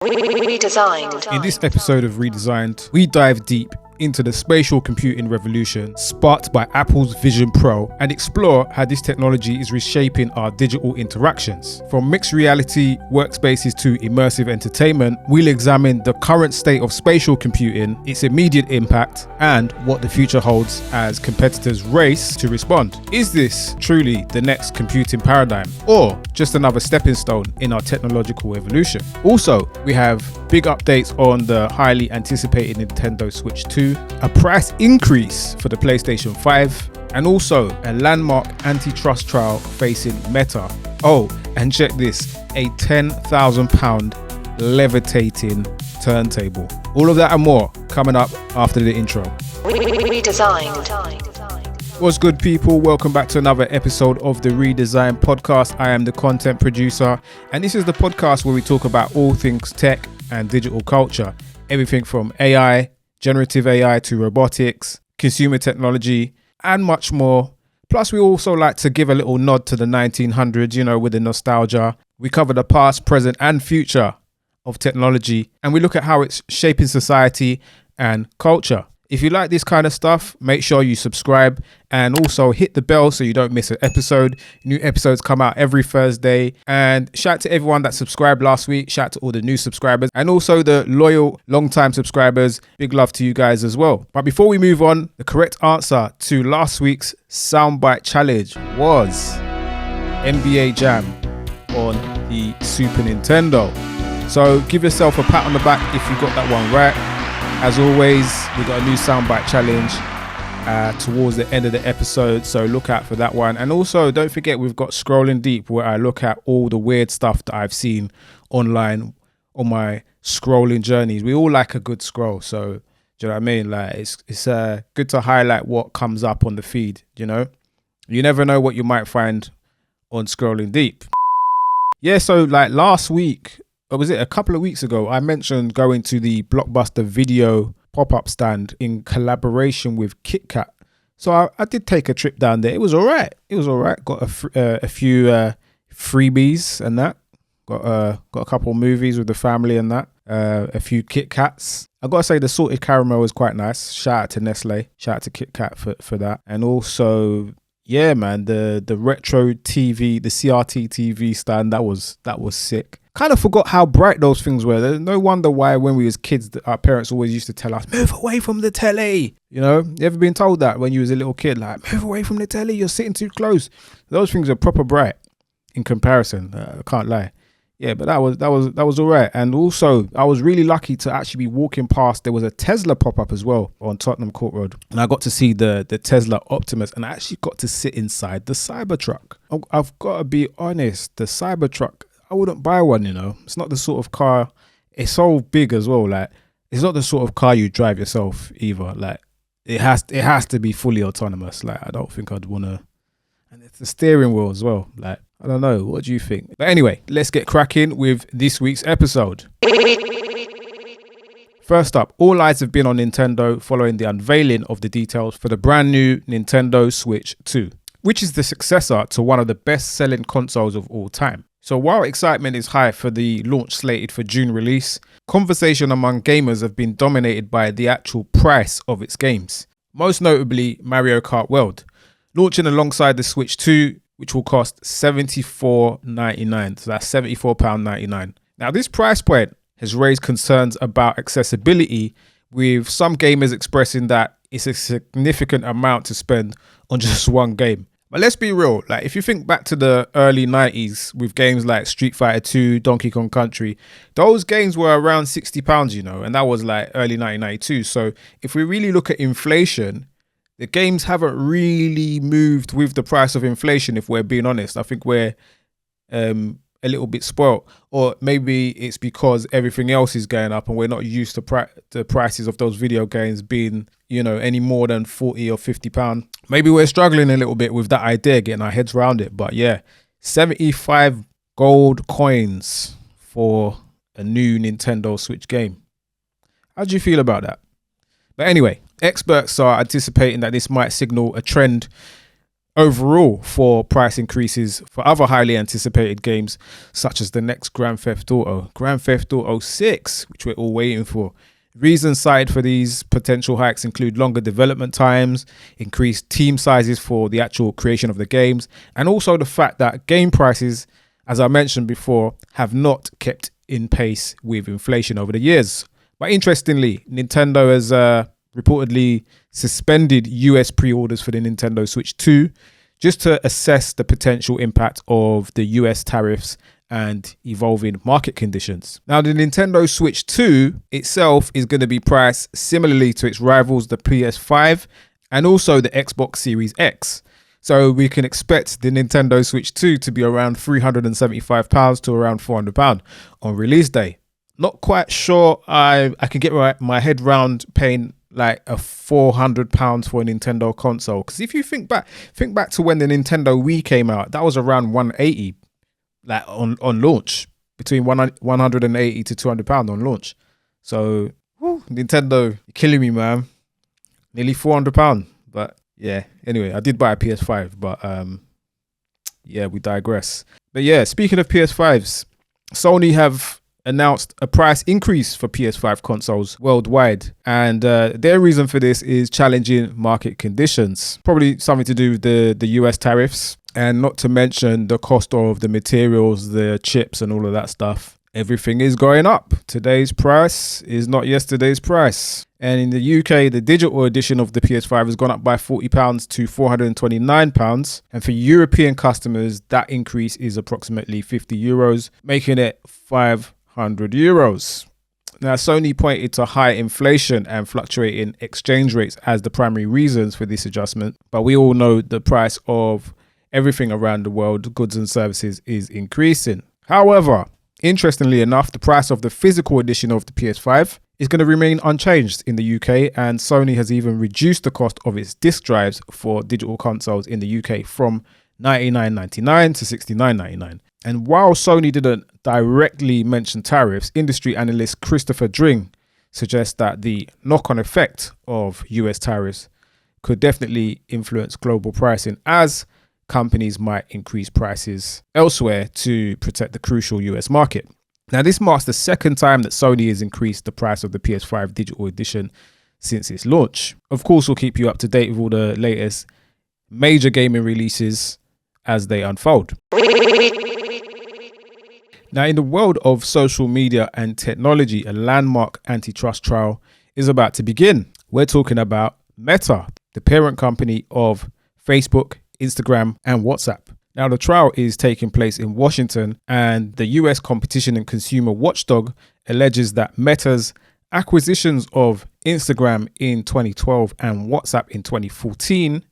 Redesigned. In this episode of Redesigned, we dive deep into the spatial computing revolution sparked by Apple's Vision Pro and explore how this technology is reshaping our digital interactions. From mixed reality workspaces to immersive entertainment, we'll examine the current state of spatial computing, its immediate impact, and what the future holds as competitors race to respond. Is this truly the next computing paradigm, or just another stepping stone in our technological evolution? Also, we have big updates on the highly anticipated Nintendo Switch 2, a price increase for the PlayStation 5, and also a landmark antitrust trial facing Meta. Oh, and check this, a £10,000 levitating turntable. All of that and more coming up after the intro. Redesigned. What's good, people? Welcome back to another episode of the Redesigned podcast. I am the content producer, and this is the podcast where we talk about all things tech and digital culture. Everything from AI, generative AI to robotics, consumer technology, and much more. Plus, we also like to give a little nod to the 1900s, with the nostalgia. We cover the past, present, and future of technology, and we look at how it's shaping society and culture. If you like this kind of stuff, make sure you subscribe and also hit the bell so you don't miss an episode. New episodes come out every Thursday. And shout out to everyone that subscribed last week. Shout out to all the new subscribers and also the loyal, long-time subscribers. Big love to you guys as well. But before we move on, the correct answer to last week's Soundbyte challenge was NBA Jam on the Super Nintendo. So give yourself a pat on the back if you got that one right. As always, we got a new Soundbyte challenge towards the end of the episode, so look out for that one. And also, don't forget, we've got Scrolling Deep, where I look at all the weird stuff that I've seen online on my scrolling journeys. We all like a good scroll, so do you know what I mean? Like it's good to highlight what comes up on the feed. You never know what you might find on Scrolling Deep. Yeah, so like last week. Or was it a couple of weeks ago, I mentioned going to the Blockbuster Video pop-up stand in collaboration with KitKat. So I did take a trip down there. It was all right. Got a few freebies and that. Got a couple of movies with the family and that. A few KitKats. I got to say the salted caramel was quite nice. Shout out to Nestle. Shout out to KitKat for that. And also, yeah, man, the retro TV, the CRT TV stand, that was sick. Kind of forgot how bright those things were. There's no wonder why when we was kids, our parents always used to tell us, move away from the telly. You ever been told that when you was a little kid, like, move away from the telly, you're sitting too close. Those things are proper bright in comparison. I can't lie. Yeah, but that was all right. And also, I was really lucky to actually be walking past. There was a Tesla pop-up as well on Tottenham Court Road. And I got to see the Tesla Optimus, and I actually got to sit inside the Cybertruck. I've got to be honest, the Cybertruck, I wouldn't buy one, It's not the sort of car, it's so big as well. Like, it's not the sort of car you drive yourself either. Like, it has to be fully autonomous. Like, I don't think I'd want to. And it's the steering wheel as well. Like, I don't know. What do you think? But anyway, let's get cracking with this week's episode. First up, all eyes have been on Nintendo following the unveiling of the details for the brand new Nintendo Switch 2, which is the successor to one of the best-selling consoles of all time. So while excitement is high for the launch slated for June release, conversation among gamers have been dominated by the actual price of its games. Most notably, Mario Kart World, launching alongside the Switch 2, which will cost $74.99. So that's £74.99. Now, this price point has raised concerns about accessibility, with some gamers expressing that it's a significant amount to spend on just one game. But let's be real, like if you think back to the early 90s with games like Street Fighter 2, Donkey Kong Country, those games were around £60, and that was like early 1992. So if we really look at inflation, the games haven't really moved with the price of inflation, if we're being honest. I think we're a little bit spoiled, or maybe it's because everything else is going up and we're not used to the prices of those video games being, any more than £40 or £50. Maybe we're struggling a little bit with that idea, getting our heads around it. But yeah, 75 gold coins for a new Nintendo Switch game. How do you feel about that? But anyway, experts are anticipating that this might signal a trend overall for price increases for other highly anticipated games, such as the next Grand Theft Auto 6, which we're all waiting for. Reasons cited for these potential hikes include longer development times, increased team sizes for the actual creation of the games, and also the fact that game prices, as I mentioned before, have not kept in pace with inflation over the years. But interestingly, Nintendo has reportedly suspended US pre-orders for the Nintendo Switch 2 just to assess the potential impact of the US tariffs and evolving market conditions. Now, the Nintendo Switch 2 itself is going to be priced similarly to its rivals, the PS5 and also the Xbox Series X. So we can expect the Nintendo Switch 2 to be around £375 to around £400 on release day. Not quite sure I can get my head round paying like a £400 for a Nintendo console. Because if you think back to when the Nintendo Wii came out, that was around £180 like on launch, between £180 to £200 on launch. So Nintendo, you're killing me, man. Nearly £400. But yeah, anyway, I did buy a PS5, but yeah, we digress. But yeah, speaking of PS5s, Sony have announced a price increase for PS5 consoles worldwide, and their reason for this is challenging market conditions. Probably something to do with the US tariffs, and not to mention the cost of the materials, the chips and all of that stuff. Everything is going up. Today's price is not yesterday's price. And in the UK, the digital edition of the PS5 has gone up by £40 to £429. And for European customers, that increase is approximately €50, making it €500. Now, Sony pointed to high inflation and fluctuating exchange rates as the primary reasons for this adjustment. But we all know the price of everything around the world, goods and services, is increasing. However, interestingly enough, the price of the physical edition of the PS5 is going to remain unchanged in the UK, and Sony has even reduced the cost of its disc drives for digital consoles in the UK from $99.99 to $69.99. And while Sony didn't directly mention tariffs, industry analyst Christopher Dring suggests that the knock-on effect of US tariffs could definitely influence global pricing, as companies might increase prices elsewhere to protect the crucial US market. Now, this marks the second time that Sony has increased the price of the PS5 digital edition since its launch. Of course, we'll keep you up to date with all the latest major gaming releases as they unfold. Now, in the world of social media and technology, a landmark antitrust trial is about to begin. We're talking about Meta, the parent company of Facebook, Instagram and WhatsApp. Now, the trial is taking place in Washington, and the US Competition and Consumer Watchdog alleges that Meta's acquisitions of Instagram in 2012 and WhatsApp in 2014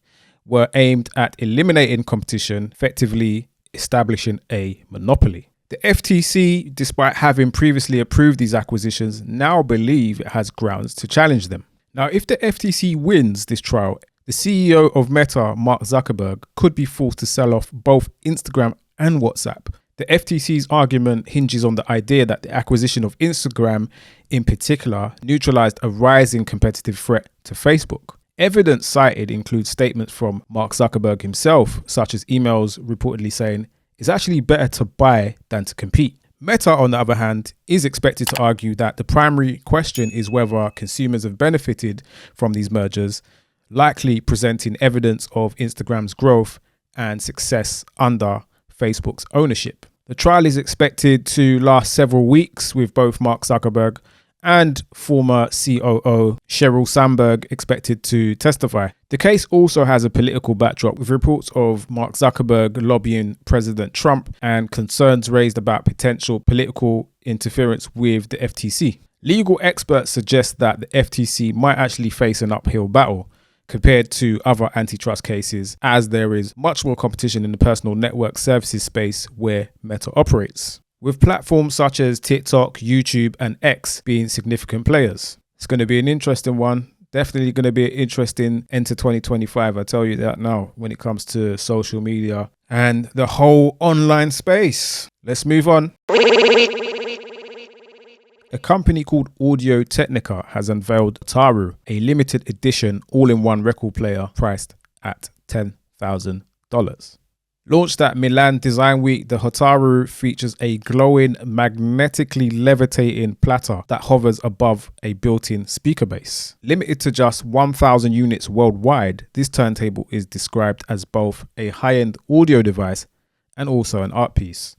were aimed at eliminating competition, effectively establishing a monopoly. The FTC, despite having previously approved these acquisitions, now believe it has grounds to challenge them. Now, if the FTC wins this trial, the CEO of Meta, Mark Zuckerberg, could be forced to sell off both Instagram and WhatsApp. The FTC's argument hinges on the idea that the acquisition of Instagram in particular neutralized a rising competitive threat to Facebook. Evidence cited includes statements from Mark Zuckerberg himself, such as emails reportedly saying, "It's actually better to buy than to compete." Meta, on the other hand, is expected to argue that the primary question is whether consumers have benefited from these mergers, likely presenting evidence of Instagram's growth and success under Facebook's ownership. The trial is expected to last several weeks, with both Mark Zuckerberg and former COO Sheryl Sandberg expected to testify. The case also has a political backdrop, with reports of Mark Zuckerberg lobbying President Trump and concerns raised about potential political interference with the FTC. Legal experts suggest that the FTC might actually face an uphill battle compared to other antitrust cases, as there is much more competition in the personal network services space where Meta operates, with platforms such as TikTok, YouTube and X being significant players. It's going to be an interesting one. Definitely going to be an interesting end to 2025. I tell you that now, when it comes to social media and the whole online space. Let's move on. A company called Audio-Technica has unveiled Taru, a limited edition all-in-one record player priced at $10,000. Launched at Milan Design Week, the Hotaru features a glowing, magnetically levitating platter that hovers above a built-in speaker base. Limited to just 1,000 units worldwide, this turntable is described as both a high-end audio device and also an art piece.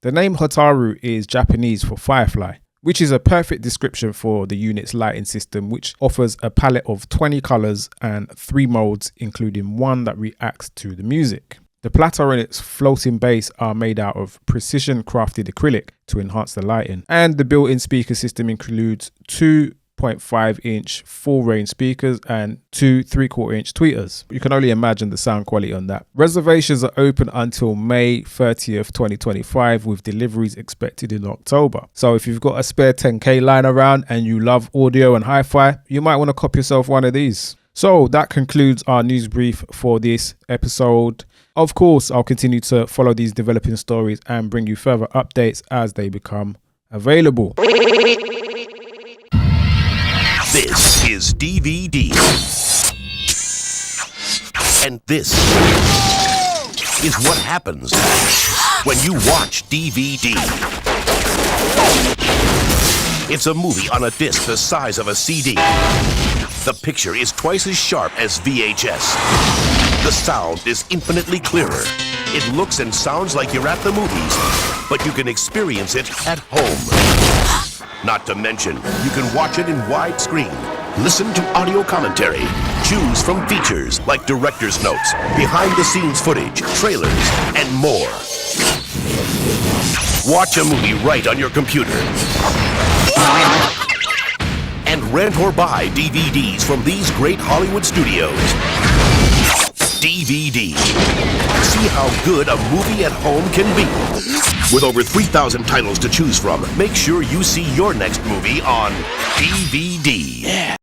The name Hotaru is Japanese for firefly, which is a perfect description for the unit's lighting system, which offers a palette of 20 colors and 3 modes, including one that reacts to the music. The platter and its floating base are made out of precision crafted acrylic to enhance the lighting. And the built-in speaker system includes 2 0.5-inch full range speakers and 2 3/4-inch tweeters. You can only imagine the sound quality on that. Reservations are open until May 30th, 2025, with deliveries expected in October. So if you've got a spare 10k lying around and you love audio and hi-fi, you might want to cop yourself one of these. So that concludes our news brief for this episode. Of course, I'll continue to follow these developing stories and bring you further updates as they become available. This is DVD. And this is what happens when you watch DVD. It's a movie on a disc the size of a CD. The picture is twice as sharp as VHS. The sound is infinitely clearer. It looks and sounds like you're at the movies, but you can experience it at home. Not to mention, you can watch it in widescreen, listen to audio commentary, choose from features like director's notes, behind-the-scenes footage, trailers, and more. Watch a movie right on your computer. And rent or buy DVDs from these great Hollywood studios. DVD. See how good a movie at home can be. With over 3,000 titles to choose from, make sure you see your next movie on DVD. Yeah.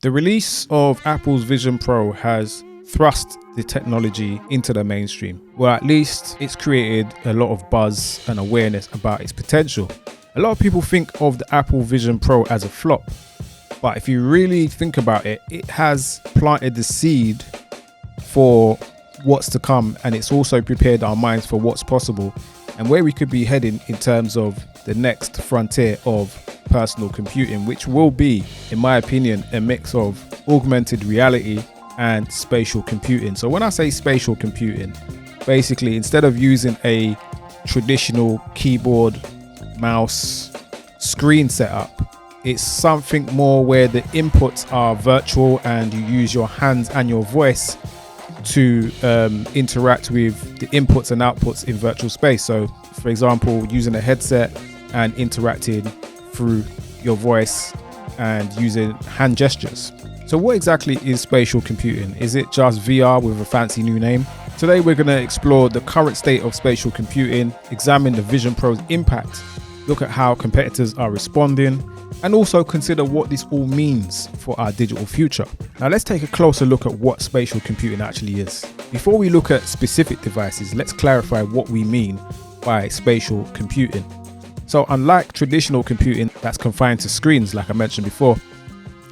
The release of Apple's Vision Pro has thrust the technology into the mainstream. Well, at least it's created a lot of buzz and awareness about its potential. A lot of people think of the Apple Vision Pro as a flop. But if you really think about it, it has planted the seed for what's to come, and it's also prepared our minds for what's possible and where we could be heading in terms of the next frontier of personal computing, which will be, in my opinion, a mix of augmented reality and spatial computing. So when I say spatial computing, basically instead of using a traditional keyboard, mouse, screen setup, it's something more where the inputs are virtual and you use your hands and your voice to interact with the inputs and outputs in virtual space. So for example, using a headset and interacting through your voice and using hand gestures. So what exactly is spatial computing? Is it just VR with a fancy new name? Today we're going to explore the current state of spatial computing, examine the Vision Pro's impact, look at how competitors are responding, and also consider what this all means for our digital future. Now let's take a closer look at what spatial computing actually is. Before we look at specific devices, let's clarify what we mean by spatial computing. So unlike traditional computing that's confined to screens, like I mentioned before,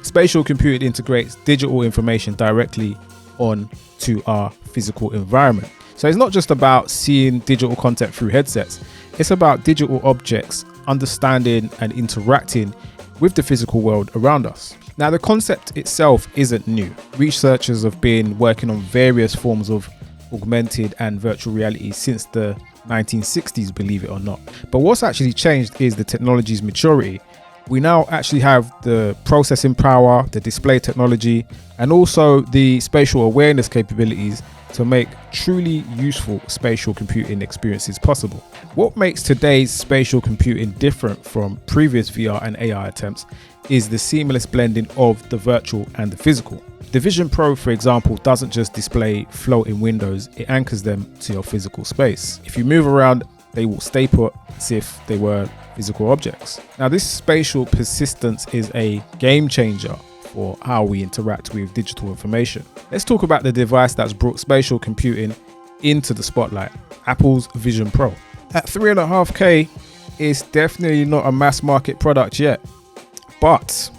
spatial computing integrates digital information directly onto our physical environment. So it's not just about seeing digital content through headsets, it's about digital objects understanding and interacting with the physical world around us. Now, the concept itself isn't new. Researchers have been working on various forms of augmented and virtual reality since the 1960s, believe it or not. But what's actually changed is the technology's maturity. We now actually have the processing power, the display technology, and also the spatial awareness capabilities to make truly useful spatial computing experiences possible. What makes today's spatial computing different from previous VR and AR attempts is the seamless blending of the virtual and the physical. The Vision Pro, for example, doesn't just display floating windows, it anchors them to your physical space. If you move around, they will stay put as if they were physical objects. Now, this spatial persistence is a game changer for how we interact with digital information. Let's talk about the device that's brought spatial computing into the spotlight, Apple's Vision Pro. At 3.5K, it's definitely not a mass market product yet, but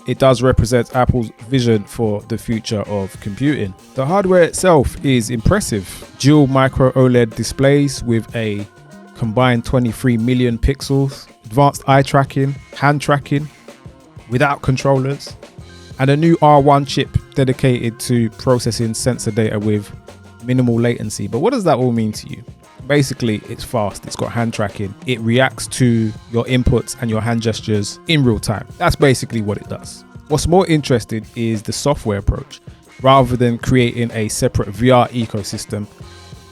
it does represent Apple's vision for the future of computing. The hardware itself is impressive. Dual micro OLED displays with a combined 23 million pixels, advanced eye tracking, hand tracking without controllers, and a new R1 chip dedicated to processing sensor data with minimal latency. But what does that all mean to you? Basically, it's fast, it's got hand tracking, it reacts to your inputs and your hand gestures in real time. That's basically what it does. What's more interesting is the software approach. Rather than creating a separate VR ecosystem,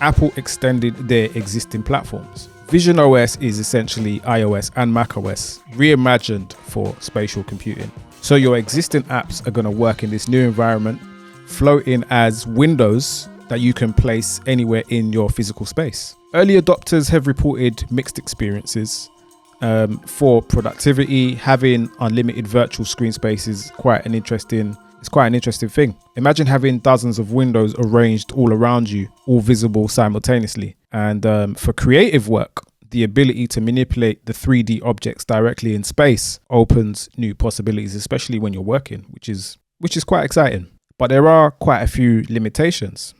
Apple extended their existing platforms. Vision OS is essentially iOS and macOS reimagined for spatial computing. So your existing apps are going to work in this new environment, floating as windows that you can place anywhere in your physical space. Early adopters have reported mixed experiences. For productivity, having unlimited virtual screen space is quite an interesting thing. Imagine having dozens of windows arranged all around you, all visible simultaneously. And for creative work, the ability to manipulate the 3D objects directly in space opens new possibilities, especially when you're working, which is quite exciting. But there are quite a few limitations.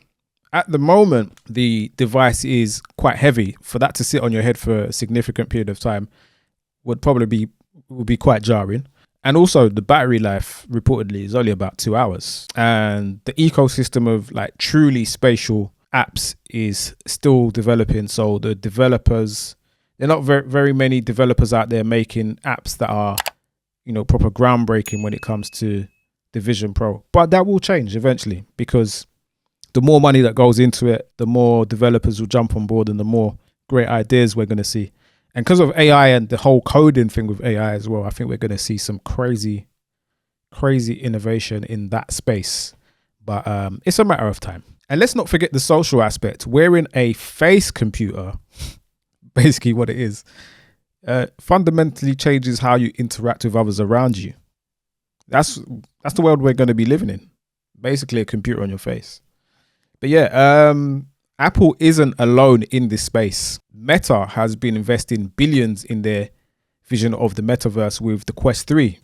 At the moment, the device is quite heavy. For that to sit on your head for a significant period of time would be quite jarring. And also the battery life reportedly is only about 2 hours. And the ecosystem of like truly spatial apps is still developing. So the developers, there are not very many developers out there making apps that are, proper groundbreaking when it comes to the Vision Pro. But that will change eventually, because the more money that goes into it, the more developers will jump on board and the more great ideas we're going to see. And because of AI and the whole coding thing with AI as well, I think we're going to see some crazy innovation in that space. But it's a matter of time. And let's not forget the social aspect. Wearing a face computer, basically what it is, fundamentally changes how you interact with others around you. That's the world we're going to be living in. Basically a computer on your face. But yeah, Apple isn't alone in this space. Meta has been investing billions in their vision of the metaverse with the Quest 3,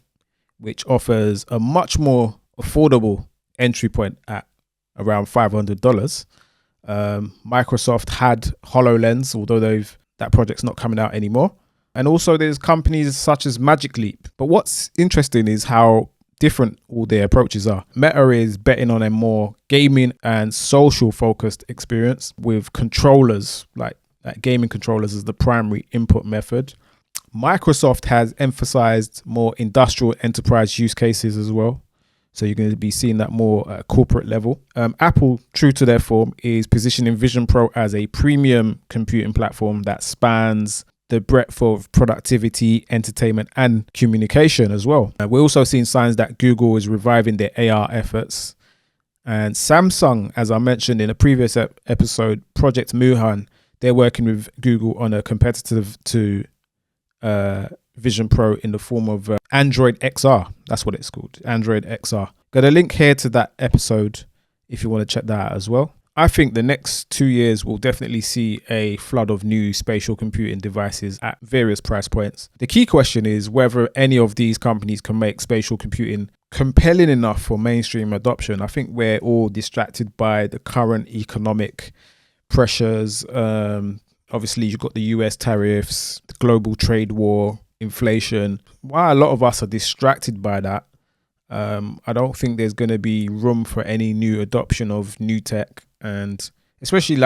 which offers a much more affordable entry point at around $500. Microsoft had HoloLens, although that project's not coming out anymore. And also there's companies such as Magic Leap. But what's interesting is how different all their approaches are. Meta is betting on a more gaming and social focused experience with controllers, like gaming controllers as the primary input method. Microsoft has emphasized more industrial enterprise use cases as well. So you're going to be seeing that more at a corporate level. Apple, true to their form, is positioning Vision Pro as a premium computing platform that spans the breadth of productivity, entertainment, and communication as well. We're also seeing signs that Google is reviving their AR efforts. And Samsung, as I mentioned in a previous episode, Project Muhan, they're working with Google on a competitive to Vision Pro in the form of Android XR. That's what it's called, Android XR. Got a link here to that episode if you want to check that out as well. I think the next 2 years will definitely see a flood of new spatial computing devices at various price points. The key question is whether any of these companies can make spatial computing compelling enough for mainstream adoption. I think we're all distracted by the current economic pressures. Obviously, you've got the US tariffs, the global trade war, inflation. While a lot of us are distracted by that, I don't think there's going to be room for any new adoption of new tech, and especially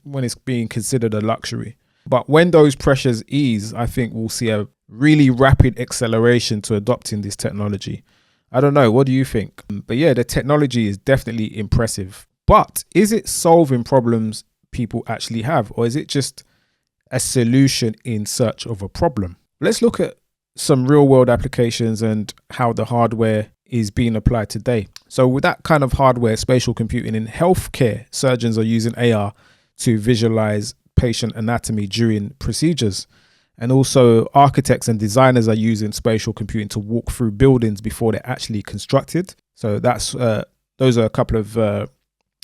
when it's being considered a luxury. But when those pressures ease, I think we'll see a really rapid acceleration to adopting this technology. I don't know. What do you think? But yeah, the technology is definitely impressive. But is it solving problems people actually have, or is it just a solution in search of a problem? Let's look at some real world applications and how the hardware is being applied today. So with that kind of hardware, spatial computing in healthcare, surgeons are using AR to visualize patient anatomy during procedures. And also architects and designers are using spatial computing to walk through buildings before they're actually constructed. So those are a couple of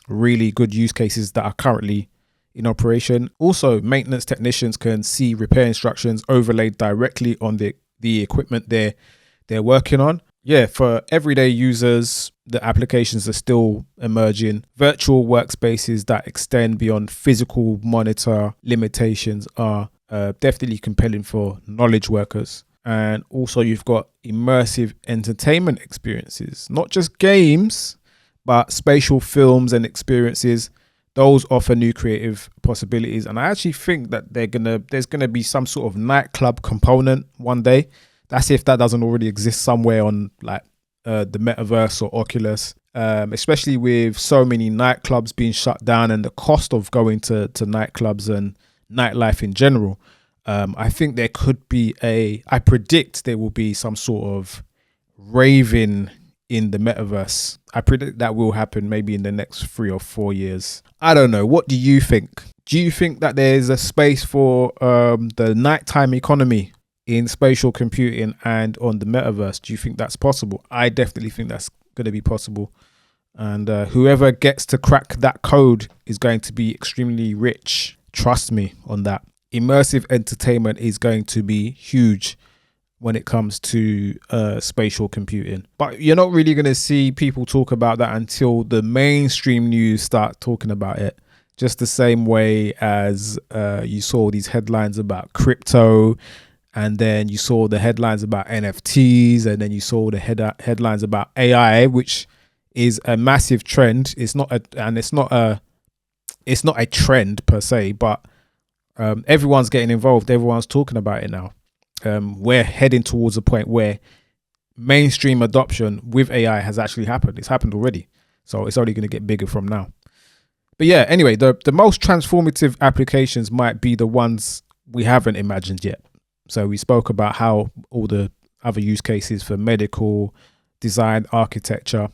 really good use cases that are currently in operation. Also, maintenance technicians can see repair instructions overlaid directly on the equipment they're working on. Yeah, for everyday users, the applications are still emerging. Virtual workspaces that extend beyond physical monitor limitations are definitely compelling for knowledge workers. And also you've got immersive entertainment experiences, not just games, but spatial films and experiences. Those offer new creative possibilities. And I actually think that there's gonna be some sort of nightclub component one day. That's if that doesn't already exist somewhere on the metaverse or Oculus, especially with so many nightclubs being shut down and the cost of going to nightclubs and nightlife in general. I think there could be I predict there will be some sort of raving in the metaverse. I predict that will happen maybe in the next 3 or 4 years. I don't know. What do you think? Do you think that there's a space for the nighttime economy in spatial computing and on the metaverse? Do you think that's possible? I definitely think that's going to be possible. And whoever gets to crack that code is going to be extremely rich. Trust me on that. Immersive entertainment is going to be huge when it comes to spatial computing. But you're not really going to see people talk about that until the mainstream news start talking about it. Just the same way as you saw these headlines about crypto, and then you saw the headlines about NFTs, and then you saw the headlines about AI, which is a massive trend. It's not a trend per se, but everyone's getting involved. Everyone's talking about it now. We're heading towards a point where mainstream adoption with AI has actually happened. It's happened already. So it's only going to get bigger from now. But yeah, anyway, the most transformative applications might be the ones we haven't imagined yet. So we spoke about how all the other use cases for medical, design, architecture,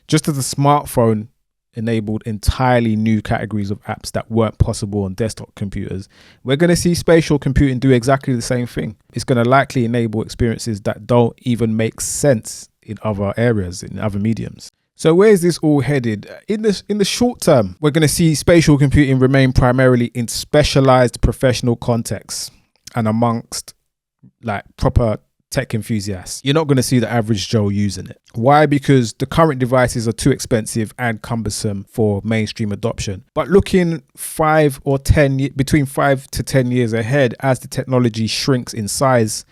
just as the smartphone enabled entirely new categories of apps that weren't possible on desktop computers, we're going to see spatial computing do exactly the same thing. It's going to likely enable experiences that don't even make sense in other areas, in other mediums. So where is this all headed? In the short term, we're going to see spatial computing remain primarily in specialized professional contexts and amongst proper tech enthusiasts. You're not going to see the average Joe using it. Why? Because the current devices are too expensive and cumbersome for mainstream adoption. But looking between 5 to 10 years ahead, as the technology shrinks in size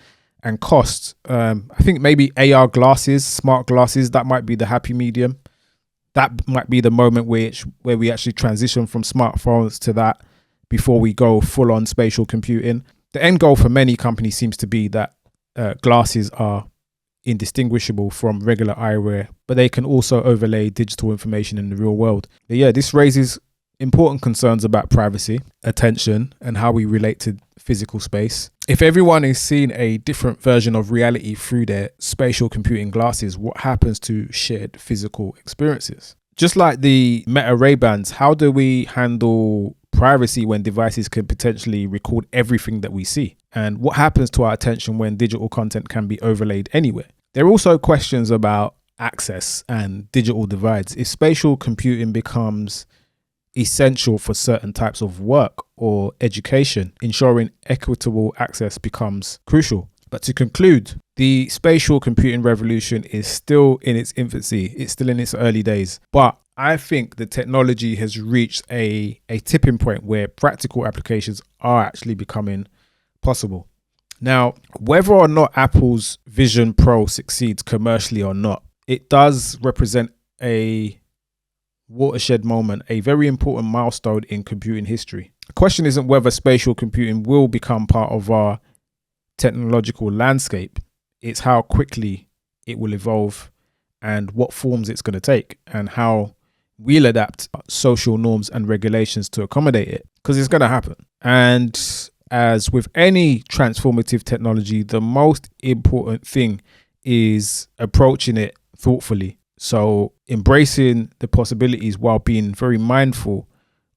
and cost, I think maybe AR glasses, smart glasses, that might be the happy medium. That might be the moment where we actually transition from smartphones to that before we go full on spatial computing. The end goal for many companies seems to be that glasses are indistinguishable from regular eyewear, but they can also overlay digital information in the real world. But yeah, this raises important concerns about privacy, attention, and how we relate to physical space. If everyone is seeing a different version of reality through their spatial computing glasses, what happens to shared physical experiences? Just like the Meta Ray-Bans, how do we handle privacy when devices can potentially record everything that we see? And what happens to our attention when digital content can be overlaid anywhere? There are also questions about access and digital divides. If spatial computing becomes essential for certain types of work or education, ensuring equitable access becomes crucial. But to conclude, the spatial computing revolution is still in its infancy. It's still in its early days. But I think the technology has reached a tipping point where practical applications are actually becoming possible. Now, whether or not Apple's Vision Pro succeeds commercially or not, it does represent a watershed moment, a very important milestone in computing history. The question isn't whether spatial computing will become part of our technological landscape, it's how quickly it will evolve and what forms it's going to take and how we'll adapt social norms and regulations to accommodate it, because it's going to happen. And as with any transformative technology, the most important thing is approaching it thoughtfully. So embracing the possibilities while being very mindful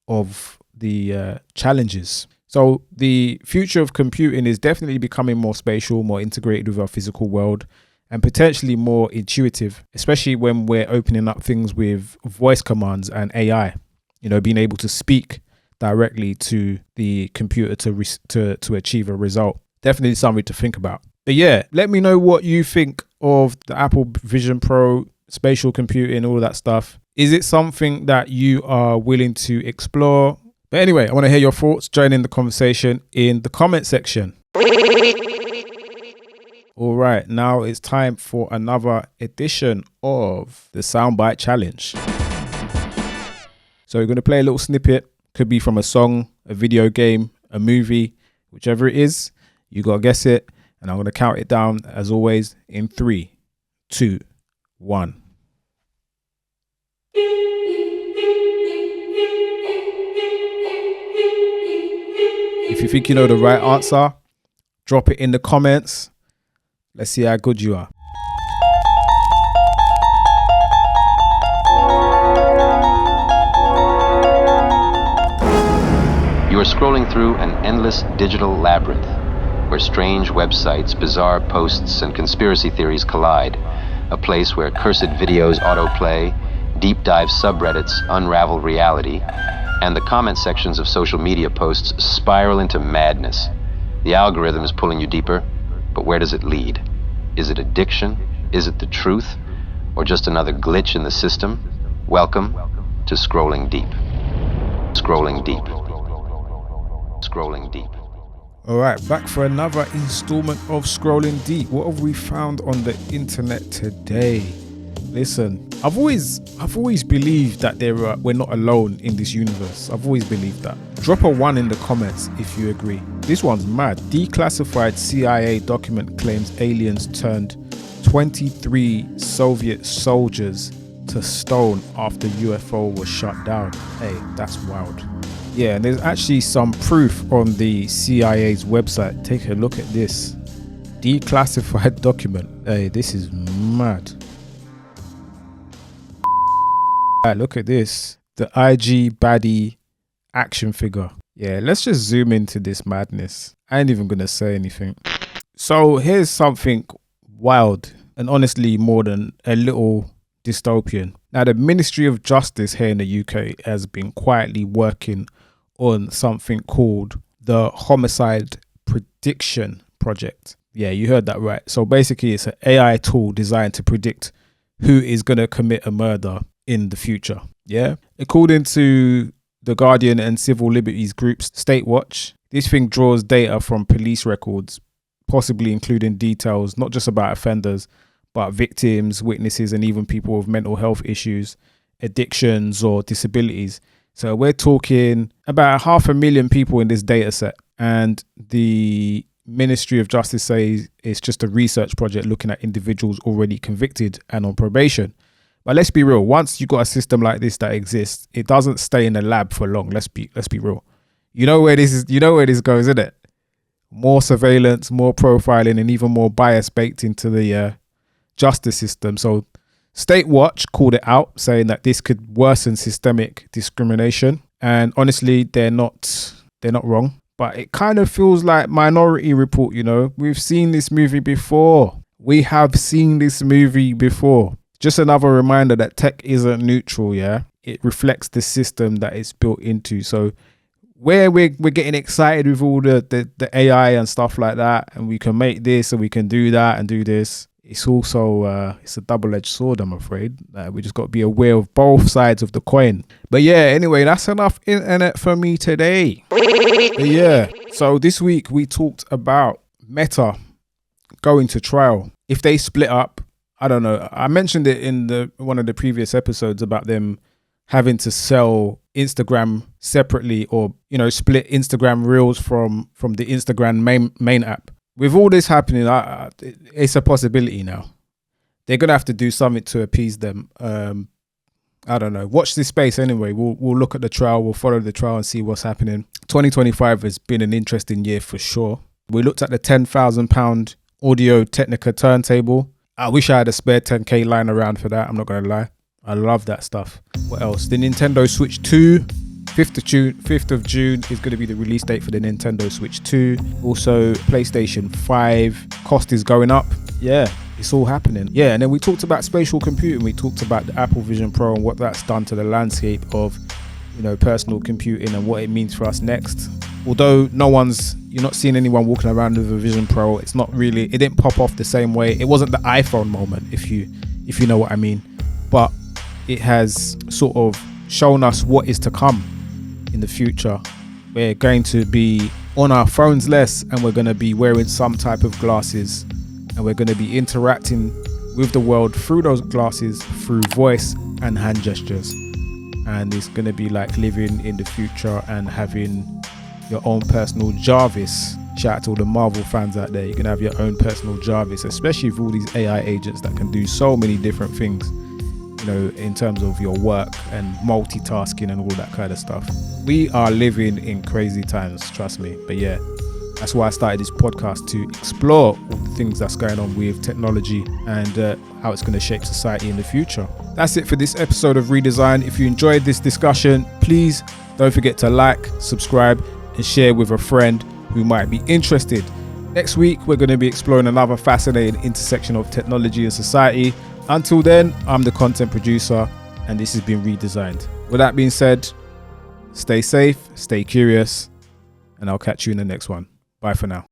of the challenges. So the future of computing is definitely becoming more spatial, more integrated with our physical world, and potentially more intuitive, especially when we're opening up things with voice commands and AI, being able to speak directly to the computer to achieve a result. Definitely something to think about. But yeah, let me know what you think of the Apple Vision Pro, spatial computing, all of that stuff. Is it something that you are willing to explore? But anyway, I want to hear your thoughts. Join in the conversation in the comment section. All right, now it's time for another edition of the Soundbyte Challenge. So we're going to play a little snippet. Could be from a song, a video game, a movie, whichever it is. You got to guess it. And I'm going to count it down, as always, in 3, 2, 1. If you think you know the right answer, drop it in the comments. Let's see how good you are. You are scrolling through an endless digital labyrinth where strange websites, bizarre posts, and conspiracy theories collide. A place where cursed videos autoplay, deep dive subreddits unravel reality, and the comment sections of social media posts spiral into madness. The algorithm is pulling you deeper, but where does it lead? Is it addiction? Is it the truth? Or just another glitch in the system? Welcome to Scrolling Deep. Scrolling Deep. Scrolling Deep. All right, back for another installment of Scrolling Deep. What have we found on the internet today? Listen, I've always believed that we're not alone in this universe. I've always believed that. Drop a 1 in the comments if you agree. This one's mad. Declassified CIA document claims aliens turned 23 Soviet soldiers to stone after UFO was shut down. Hey, that's wild. Yeah, and there's actually some proof on the CIA's website. Take a look at this. Declassified document. Hey, this is mad. Look at this, the IG baddie action figure. Yeah, let's just zoom into this madness. I ain't even gonna say anything. So here's something wild and honestly more than a little dystopian. Now, the Ministry of Justice here in the UK has been quietly working on something called the Homicide Prediction Project. Yeah, you heard that right. So basically it's an AI tool designed to predict who is gonna commit a murder in the future. Yeah, according to the Guardian and civil liberties groups State Watch, this thing draws data from police records, possibly including details not just about offenders but victims, witnesses, and even people with mental health issues, addictions, or disabilities. So we're talking about 500,000 people in this data set, and the Ministry of Justice says it's just a research project looking at individuals already convicted and on probation. But let's be real. Once you got a system like this that exists, it doesn't stay in the lab for long. Let's be real. You know where this is. You know where this goes, isn't it? More surveillance, more profiling, and even more bias baked into the justice system. So, State Watch called it out, saying that this could worsen systemic discrimination. And honestly, they're not wrong. But it kind of feels like Minority Report. You know, we've seen this movie before. We have seen this movie before. Just another reminder that tech isn't neutral, yeah? It reflects the system that it's built into. So where we're getting excited with all the AI and stuff like that, and we can make this and we can do that and do this, it's also, it's a double-edged sword, I'm afraid. We just got to be aware of both sides of the coin. But yeah, anyway, that's enough internet for me today. But yeah, so this week we talked about Meta going to trial. If they split up, I don't know. I mentioned it in one of the previous episodes about them having to sell Instagram separately, or split Instagram Reels from the Instagram main app. With all this happening, it's a possibility now. They're gonna have to do something to appease them. I don't know. Watch this space anyway. We'll look at the trial. We'll follow the trial and see what's happening. 2025 has been an interesting year for sure. We looked at the £10,000 Audio-Technica turntable. I wish I had a spare 10k lying around for that. I'm not gonna lie. I love that stuff. What else? The Nintendo Switch 2. 5th of June is going to be the release date for the Nintendo Switch 2. Also, PlayStation 5 cost is going up. Yeah, it's all happening. Yeah, and then we talked about spatial computing. We talked about the Apple Vision Pro and what that's done to the landscape of, personal computing and what it means for us next. Although you're not seeing anyone walking around with a Vision Pro. It didn't pop off the same way. It wasn't the iPhone moment, if you know what I mean. But it has sort of shown us what is to come in the future. We're going to be on our phones less, and we're going to be wearing some type of glasses, and we're going to be interacting with the world through those glasses, through voice and hand gestures. And it's going to be like living in the future and having your own personal Jarvis. Shout out to all the Marvel fans out there. You can have your own personal Jarvis, especially with all these AI agents that can do so many different things, in terms of your work and multitasking and all that kind of stuff. We are living in crazy times, trust me. But yeah, that's why I started this podcast, to explore all the things that's going on with technology and how it's going to shape society in the future. That's it for this episode of Redesign. If you enjoyed this discussion, please don't forget to like, subscribe, and share with a friend who might be interested. Next week, we're going to be exploring another fascinating intersection of technology and society. Until then, I'm the content producer, and this has been Redesigned. With that being said, stay safe, stay curious, and I'll catch you in the next one. Bye for now.